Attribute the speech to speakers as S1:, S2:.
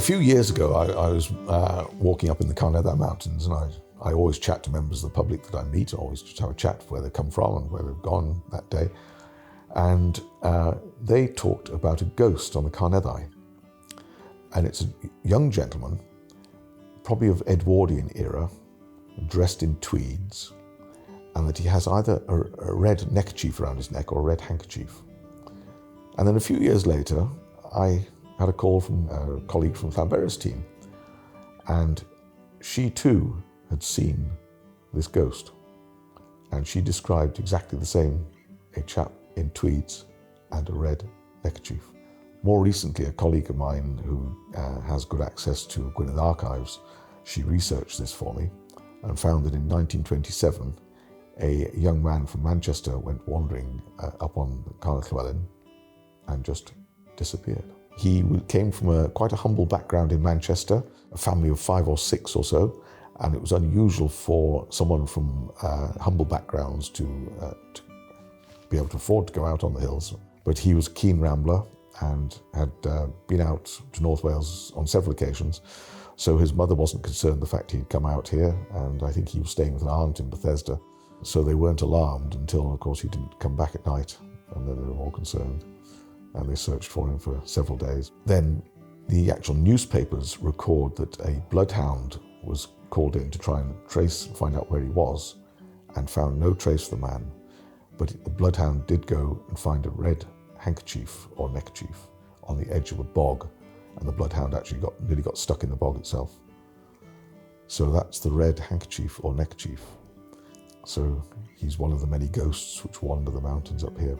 S1: few years ago, I was walking up in the Carnetha Mountains, and I always chat to members of the public that I meet. I always just have a chat where they come from and where they've gone that day. And they talked about a ghost on the Carnetha. And it's a young gentleman, probably of Edwardian era, dressed in tweeds, and that he has either a red neckerchief around his neck or a red handkerchief. And then a few years later, I had a call from a colleague from Llanberis team, and she too had seen this ghost. And she described exactly the same, a chap in tweeds and a red neckerchief. More recently, a colleague of mine who has good access to Gwynedd archives, she researched this for me and found that in 1927, a young man from Manchester went wandering up on Carn Llywelyn and just disappeared. He came from quite a humble background in Manchester, a family of 5 or 6 or so, and it was unusual for someone from humble backgrounds to be able to afford to go out on the hills. But he was a keen rambler and had been out to North Wales on several occasions. So his mother wasn't concerned the fact he'd come out here, and I think he was staying with an aunt in Bethesda. So they weren't alarmed until, of course, he didn't come back at night, and then they were more concerned. And they searched for him for several days. Then the actual newspapers record that a bloodhound was called in to try and find out where he was, and found no trace of the man. But the bloodhound did go and find a red handkerchief or neckerchief on the edge of a bog, and the bloodhound actually nearly got stuck in the bog itself. So that's the red handkerchief or neckerchief. So he's one of the many ghosts which wander the mountains up here.